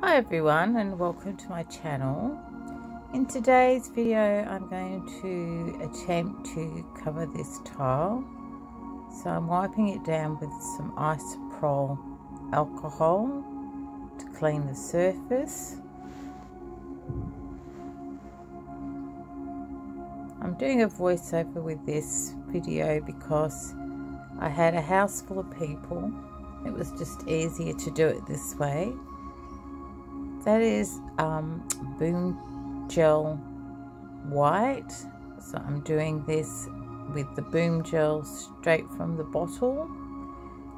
Hi everyone, and welcome to my channel. In today's video I'm going to attempt to cover this tile. So I'm wiping it down with some isopropyl alcohol to clean the surface. I'm doing a voiceover with this video because I had a house full of people. It was just easier to do it this way. That is Boom Gel White. So I'm doing this with the Boom Gel straight from the bottle.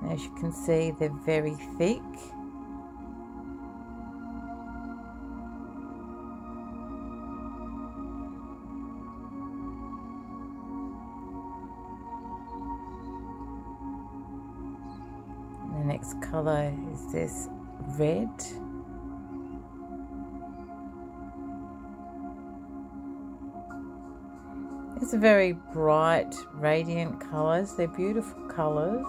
And as you can see, they're very thick. And the next colour is this red. It's a very bright, radiant colours. They're beautiful colours.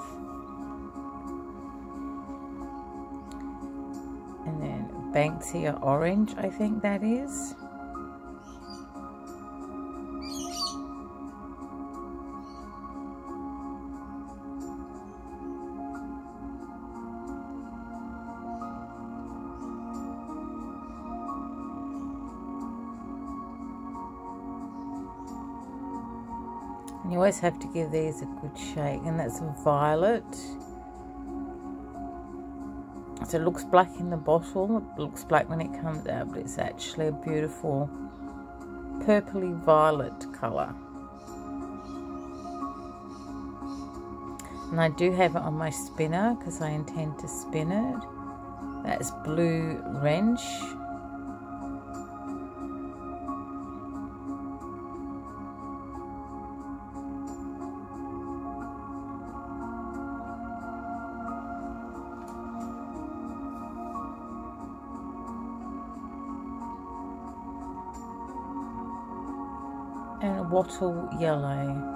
And then Banksia orange, I think that is. And you always have to give these a good shake, and that's violet. So it looks black in the bottle, it looks black when it comes out, but it's actually a beautiful purpley violet colour. And I do have it on my spinner because I intend to spin it. That's Blue Wrench. And Wattle Yellow.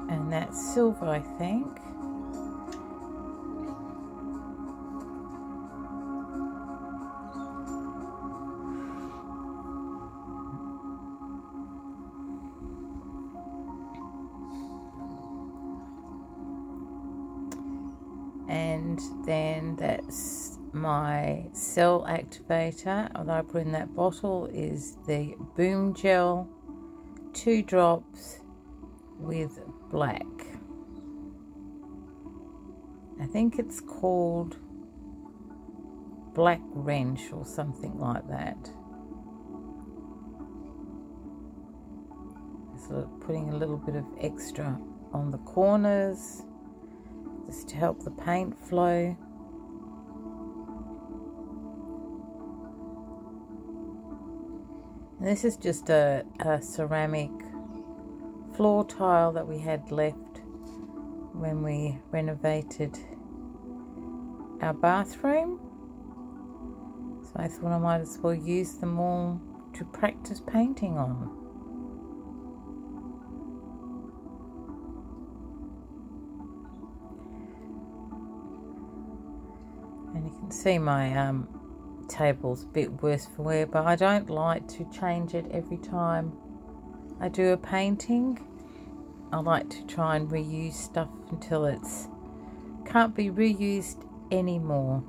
And that's silver, I think. And then that's my cell activator that I put in that bottle is the Boom Gel 2 drops with black. I think it's called Black Wrench or something like that. So putting a little bit of extra on the corners just to help the paint flow. And this is just a ceramic floor tile that we had left when we renovated our bathroom. So I thought I might as well use them all to practice painting on. And you can see my table's a bit worse for wear, but I don't like to change it every time I do a painting. I like to try and reuse stuff until it's can't be reused anymore.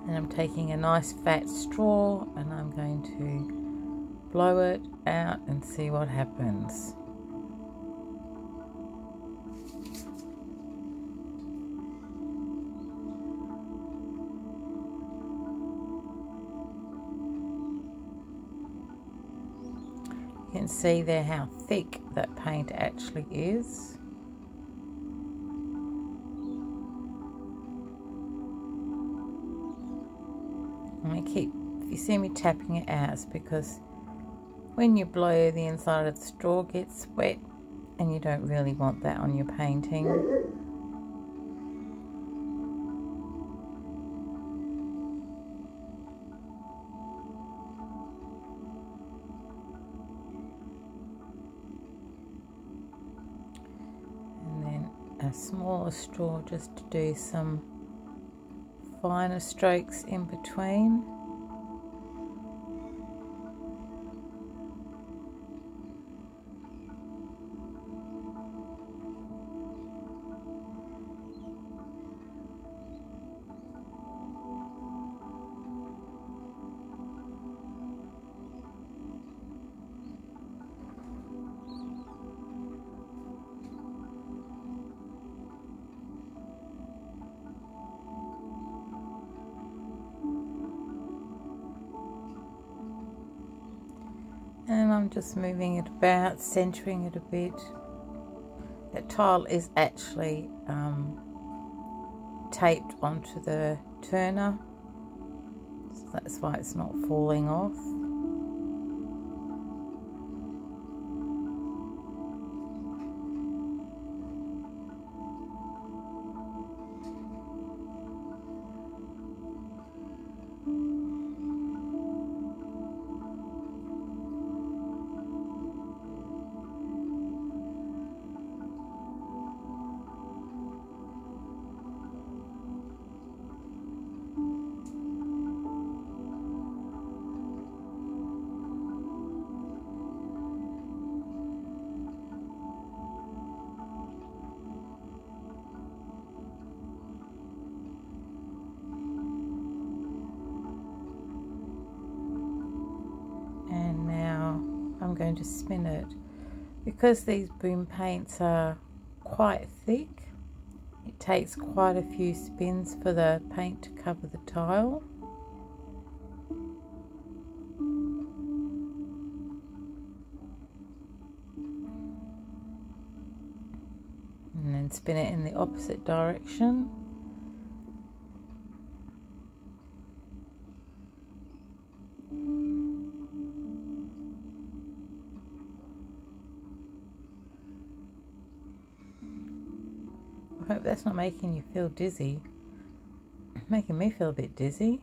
And I'm taking a nice fat straw and I'm going to blow it out and see what happens. You can see there how thick that paint actually is. If you see me tapping it out, it's because when you blow, the inside of the straw gets wet and you don't really want that on your painting. And then a smaller straw just to do some finer strokes in between. And I'm just moving it about, centering it a bit. That tile is actually taped onto the turner, so that's why it's not falling off. And now I'm going to spin it. Because these boom paints are quite thick, it takes quite a few spins for the paint to cover the tile. And then spin it in the opposite direction. I hope that's not making you feel dizzy. It's making me feel a bit dizzy.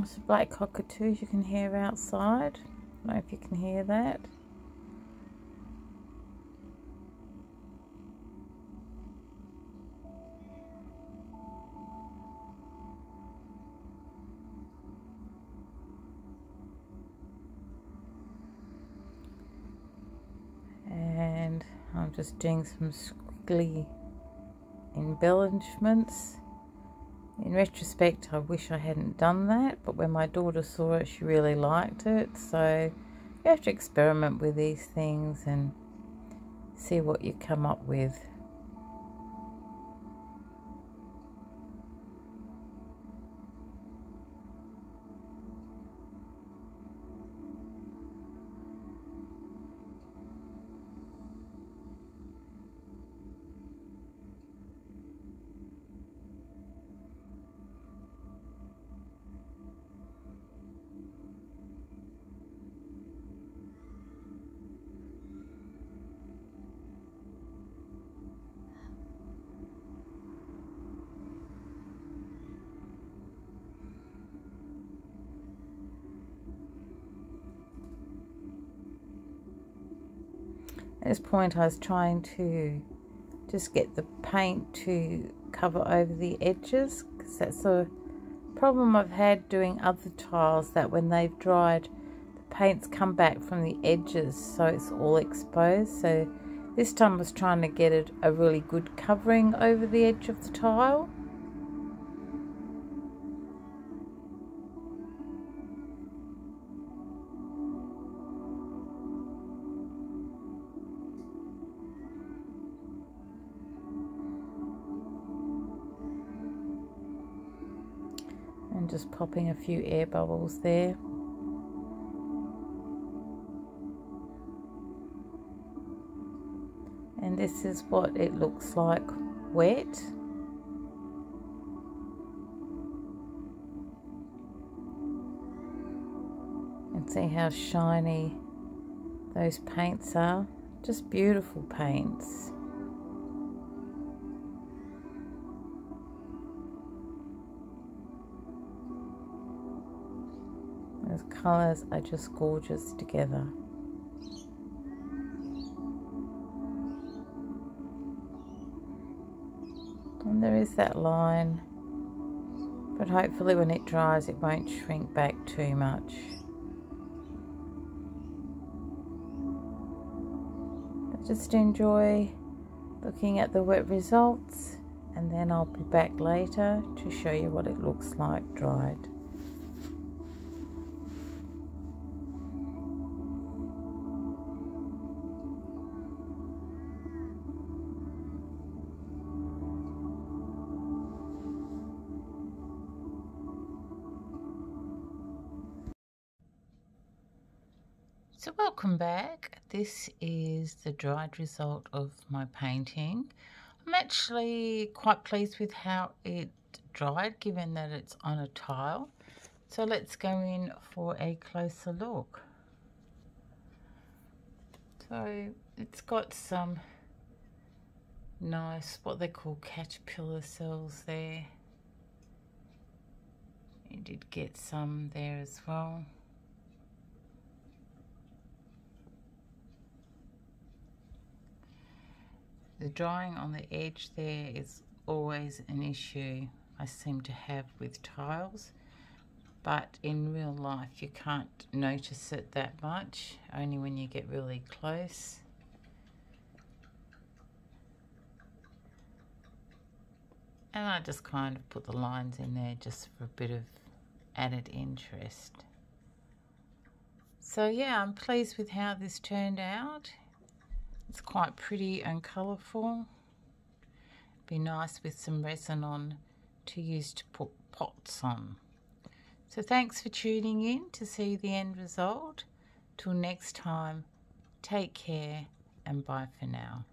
Some black cockatoos you can hear outside. I don't know if you can hear that. And I'm just doing some squiggly embellishments. In retrospect, I wish I hadn't done that, but when my daughter saw it, she really liked it. So you have to experiment with these things and see what you come up with. this point I was trying to just get the paint to cover over the edges, because that's a problem I've had doing other tiles, that when they've dried the paint's come back from the edges so it's all exposed. So this time I was trying to get it a really good covering over the edge of the tile. And just popping a few air bubbles there. And this is what it looks like wet. And see how shiny those paints are. Just beautiful paints. Those colours are just gorgeous together. And there is that line, but hopefully when it dries it won't shrink back too much. But just enjoy looking at the wet results, and then I'll be back later to show you what it looks like dried. So welcome back. This is the dried result of my painting. I'm actually quite pleased with how it dried, given that it's on a tile. So let's go in for a closer look. So it's got some nice, what they call caterpillar cells there. You did get some there as well. The drying on the edge there is always an issue I seem to have with tiles, but in real life you can't notice it that much, only when you get really close. And I just kind of put the lines in there just for a bit of added interest. So yeah, I'm pleased with how this turned out. It's quite pretty and colourful. Be nice with some resin on to use to put pots on. So thanks for tuning in to see the end result. Till next time, take care and bye for now.